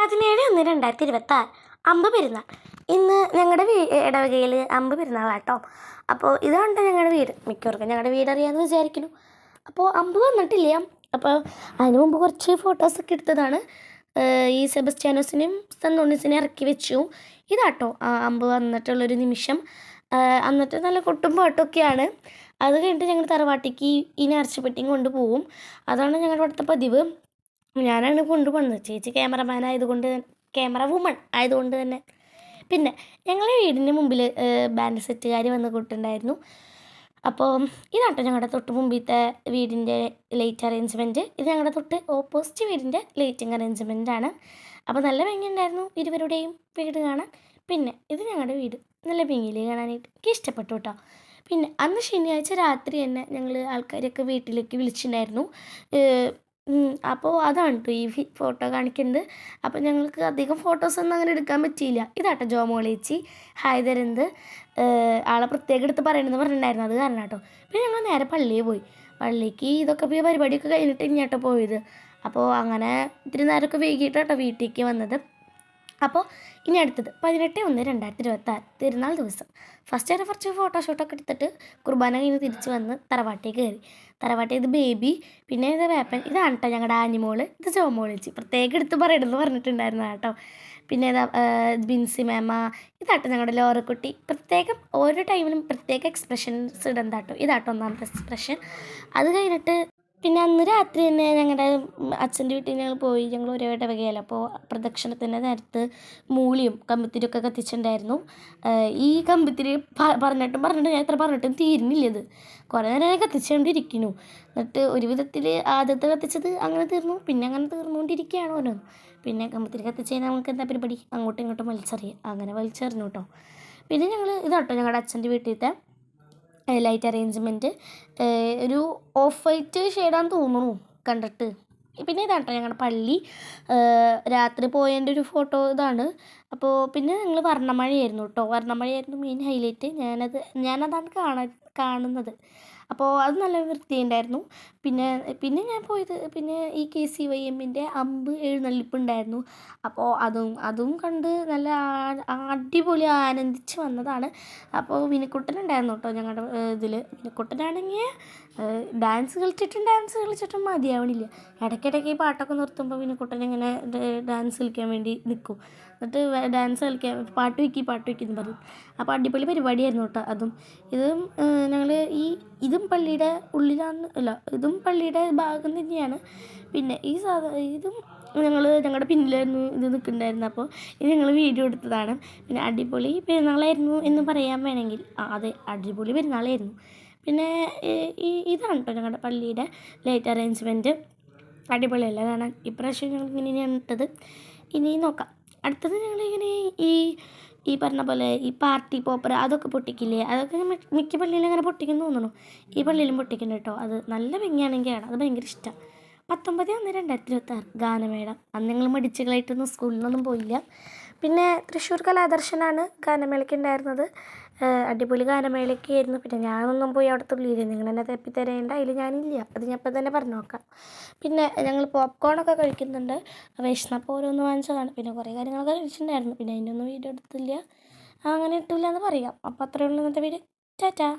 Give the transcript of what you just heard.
17/1/2026 അമ്പ് പെരുന്നാൾ. ഇന്ന് ഞങ്ങളുടെ ഇടവകയിൽ അമ്പ് പെരുന്നാളാട്ടോ. അപ്പോൾ ഇതാണ് ഞങ്ങളുടെ വീട്. മിക്കവർക്കും ഞങ്ങളുടെ വീട് അറിയാമെന്ന് വിചാരിക്കുന്നു. അപ്പോൾ അമ്പ് വന്നിട്ടില്ല. അപ്പോൾ അതിന് മുമ്പ് കുറച്ച് ഫോട്ടോസൊക്കെ എടുത്തതാണ്. ഈ സെബസ്റ്റ്യാനോസിനെയും സന്തോണീസിനെയും ഇറക്കി വെച്ചു. ഇതാട്ടോ അമ്പ് വന്നിട്ടുള്ളൊരു നിമിഷം. എന്നിട്ട് നല്ല കൊട്ടും പാട്ടൊക്കെയാണ്. അത് കഴിഞ്ഞിട്ട് ഞങ്ങൾ തറവാട്ടിക്ക് ഈ നേർച്ചപ്പെട്ടിയും കൊണ്ടുപോകും. അതാണ് ഞങ്ങളുടെ അവിടുത്തെ പതിവ്. ഞാനാണ് കൊണ്ടുപോകുന്നത്. ചേച്ചി ക്യാമറമാൻ ആയതുകൊണ്ട്, ക്യാമറ വുമൺ ആയതുകൊണ്ട് തന്നെ. പിന്നെ ഞങ്ങളുടെ വീടിൻ്റെ മുമ്പിൽ ബാൻഡ് സെറ്റുകാർ വന്ന് കൂട്ടുണ്ടായിരുന്നു. അപ്പോൾ ഇതാട്ടോ ഞങ്ങളുടെ തൊട്ട് മുമ്പിലത്തെ വീടിൻ്റെ ലൈറ്റ് അറേഞ്ച്മെൻറ്റ്. ഇത് ഞങ്ങളുടെ തൊട്ട് ഓപ്പോസിറ്റ് വീടിൻ്റെ ലൈറ്റിംഗ് അറേഞ്ച്മെൻറ്റാണ്. അപ്പോൾ നല്ല ഭംഗിയുണ്ടായിരുന്നു ഇരുവരുടെയും വീട് കാണാൻ. പിന്നെ ഇത് ഞങ്ങളുടെ വീട് നല്ല ഭംഗിയിൽ കാണാനായിട്ട് എനിക്ക് ഇഷ്ടപ്പെട്ടു കേട്ടോ. പിന്നെ അന്ന് ശനിയാഴ്ച രാത്രി തന്നെ ഞങ്ങൾ ആൾക്കാരെയൊക്കെ വീട്ടിലേക്ക് വിളിച്ചിട്ടുണ്ടായിരുന്നു. അപ്പോൾ അതാണ് കേട്ടോ ഈ ഫോട്ടോ കാണിക്കുന്നത്. അപ്പോൾ ഞങ്ങൾക്ക് അധികം ഫോട്ടോസൊന്നും അങ്ങനെ എടുക്കാൻ പറ്റിയില്ല. ഇതാട്ടോ ജോമോളേച്ചി ഹായ് തരുന്നത്. ആളെ പ്രത്യേകം എടുത്ത് പറയണമെന്ന് പറഞ്ഞിട്ടുണ്ടായിരുന്നു. അത് കാരണം കേട്ടോ. പിന്നെ ഞങ്ങൾ നേരെ പള്ളിയിൽ പോയി. പള്ളിക്ക് ഇതൊക്കെ പരിപാടിയൊക്കെ കഴിഞ്ഞിട്ട് ഇങ്ങോട്ട് പോയത്. അപ്പോൾ അങ്ങനെ ഇത്തിരി നേരമൊക്കെ വൈകിട്ടാട്ടോ വീട്ടിലേക്ക് വന്നത്. അപ്പോൾ ഇനി അടുത്തത് 18/1/2026 തിരുനാൾ ദിവസം. ഫസ്റ്റ് ആയിട്ട് കുറച്ച് ഫോട്ടോഷൂട്ടൊക്കെ എടുത്തിട്ട് കുർബാന കഴിഞ്ഞ് തിരിച്ച് വന്ന് തറവാട്ടിലേക്ക് കയറി. തറവാട്ടിൽ ഇത് ബേബി, പിന്നെ ഇത് വേപ്പൻ, ഇതാണ് കേട്ടോ ഞങ്ങളുടെ ആനിമോള്, ഇത് ജോമോളിച്ചി പ്രത്യേകം എടുത്ത് പറയണമെന്ന് പറഞ്ഞിട്ടുണ്ടായിരുന്നു കേട്ടോ. പിന്നെ ഇതാ ബിൻസി മേമ, ഇതാട്ടോ ഞങ്ങളുടെ ലോറക്കുട്ടി. പ്രത്യേകം ഓരോ ടൈമിലും പ്രത്യേക എക്സ്പ്രഷൻസ് ഇടുന്നതാട്ടോ. ഇതാട്ടോ ഒന്നാമത്തെ എക്സ്പ്രഷൻ. അത് കഴിഞ്ഞിട്ട് പിന്നെ അന്ന് രാത്രി തന്നെ ഞങ്ങളുടെ അച്ഛൻ്റെ വീട്ടിൽ ഞങ്ങൾ പോയി. ഞങ്ങൾ ഒരേ ഇടവകയല്ല. അപ്പോൾ പ്രദക്ഷിണത്തിൻ്റെ നേരത്ത് മൂളിയും കമ്പിത്തിരിയൊക്കെ കത്തിച്ചിട്ടുണ്ടായിരുന്നു. ഈ കമ്പിത്തിരി പറഞ്ഞിട്ടും ഞാൻ എത്ര പറഞ്ഞിട്ടും തീരുന്നില്ല. ഇത് കുറേ നേരം കത്തിച്ചുകൊണ്ടിരിക്കുന്നു. എന്നിട്ട് ഒരു വിധത്തിൽ ആദ്യത്തെ കത്തിച്ചത് അങ്ങനെ തീർന്നു. പിന്നെ അങ്ങനെ തീർന്നുകൊണ്ടിരിക്കുകയാണ് ഓരോന്ന്. പിന്നെ കമ്പിത്തിരി കത്തിച്ച് കഴിഞ്ഞാൽ നമുക്ക് എന്താ പരിപാടി, അങ്ങോട്ടും ഇങ്ങോട്ടും വലിച്ചെറിയുക. അങ്ങനെ വലിച്ചെറിഞ്ഞു കേട്ടോ. പിന്നെ ഞങ്ങൾ ഇതാട്ടോ ഞങ്ങളുടെ അച്ഛൻ്റെ വീട്ടിലത്തെ ലൈറ്റ് അറേഞ്ച്മെൻറ്റ്. ഒരു ഓഫ് വൈറ്റ് ഷെയ്ഡാന്ന് തോന്നുന്നു കണ്ടിട്ട്. പിന്നെ ഇതാട്ടോ ഞങ്ങളുടെ പള്ളി. രാത്രി പോയതിൻ്റെ ഒരു ഫോട്ടോ ഇതാണ്. അപ്പോൾ പിന്നെ ഞങ്ങൾ വർണ്ണമഴയായിരുന്നു കേട്ടോ. വർണ്ണമഴയായിരുന്നു മെയിൻ ഹൈലൈറ്റ്. ഞാനതാണ് കാണുന്നത്. അപ്പോൾ അത് നല്ല വൃത്തിയുണ്ടായിരുന്നു. പിന്നെ ഞാൻ പോയത് പിന്നെ ഈ KCYMൻ്റെ അമ്പ് എഴുന്നള്ളിപ്പുണ്ടായിരുന്നു. അപ്പോൾ അതും കണ്ട് നല്ല അടിപൊളി ആനന്ദിച്ച് വന്നതാണ്. അപ്പോൾ വിനിക്കുട്ടനുണ്ടായിരുന്നു കേട്ടോ ഞങ്ങളുടെ ഇതിൽ. വിനിക്കുട്ടനാണെങ്കിൽ ഡാൻസ് കളിച്ചിട്ടും മതിയാവണില്ല. ഇടയ്ക്കിടയ്ക്ക് ഈ പാട്ടൊക്കെ നിർത്തുമ്പോൾ വിനിക്കുട്ടൻ ഇങ്ങനെ ഡാൻസ് കളിക്കാൻ വേണ്ടി നിൽക്കും. എന്നിട്ട് ഡാൻസ് കളിക്കാൻ പാട്ട് വയ്ക്കെന്ന് പറയും. അപ്പോൾ അടിപൊളി പരിപാടിയായിരുന്നു കേട്ടോ അതും. ഞങ്ങൾ ഇതും പള്ളിയുടെ ഉള്ളിലാണ്, ഇതും പള്ളിയുടെ ഭാഗം തന്നെയാണ്. പിന്നെ ഇതും ഞങ്ങളുടെ പിന്നിലായിരുന്നു ഇത് നിൽക്കുന്നുണ്ടായിരുന്നു. അപ്പോൾ ഇത് ഞങ്ങൾ വീഡിയോ എടുത്തതാണ്. പിന്നെ അടിപൊളി പെരുന്നാളായിരുന്നു എന്ന് പറയാൻ വേണമെങ്കിൽ അതെ, അടിപൊളി പെരുന്നാളായിരുന്നു. പിന്നെ ഇതാണ് കേട്ടോ ഞങ്ങളുടെ പള്ളിയുടെ ലൈറ്റ് അറേഞ്ച്മെൻറ്റ്. അടിപൊളിയല്ല കാണാൻ. ഇപ്രാവശ്യം ഞങ്ങൾ ഇങ്ങനെയാണ് ഇട്ടത്. ഇനി നോക്കാം. അടുത്തത് ഞങ്ങളിങ്ങനെ ഈ പറഞ്ഞ പോലെ ഈ പാർട്ടി പോപ്പർ അതൊക്കെ പൊട്ടിക്കില്ലേ, അതൊക്കെ മിക്ക പള്ളിയിലും അങ്ങനെ പൊട്ടിക്കുന്നു തോന്നുന്നു. ഈ പള്ളിയിലും പൊട്ടിക്കുന്നുണ്ട് കേട്ടോ. അത് നല്ല ഭംഗിയാണെങ്കിലാണ്, അത് ഭയങ്കര ഇഷ്ടമാണ്. 19/1/2026 ഗാനമേള. അന്ന് ഞങ്ങൾ മടിച്ചുകളായിട്ടൊന്നും സ്കൂളിലൊന്നും പോയില്ല. പിന്നെ തൃശ്ശൂർ കലാദർശനാണ് ഗാനമേളയ്ക്ക് ഉണ്ടായിരുന്നത്. അടിപൊളി ഗാനമേളയൊക്കെ ആയിരുന്നു. പിന്നെ ഞാനൊന്നും പോയി അവിടെ തുള്ളിയില്ല. നിങ്ങളെന്നെ തപ്പിത്തരേണ്ട, അതിൽ ഞാനില്ല. അത് ഞാൻ ഇപ്പം തന്നെ പറഞ്ഞു നോക്കാം. പിന്നെ ഞങ്ങൾ പോപ്കോണൊക്കെ കഴിക്കുന്നുണ്ട്. വിശന്നപ്പോൾ ഓരോന്ന് വാങ്ങിച്ചതാണ്. പിന്നെ കുറേ കാര്യങ്ങളൊക്കെ കഴിച്ചിട്ടുണ്ടായിരുന്നു. പിന്നെ അതിൻ്റെ ഒന്നും വീഡിയോ എടുത്തില്ല, അങ്ങനെ ഇട്ടില്ല എന്ന് പറയാം. അപ്പോൾ അത്രയേ ഉള്ളൂ ഇന്നത്തെ വീഡിയോ. ടാറ്റാ.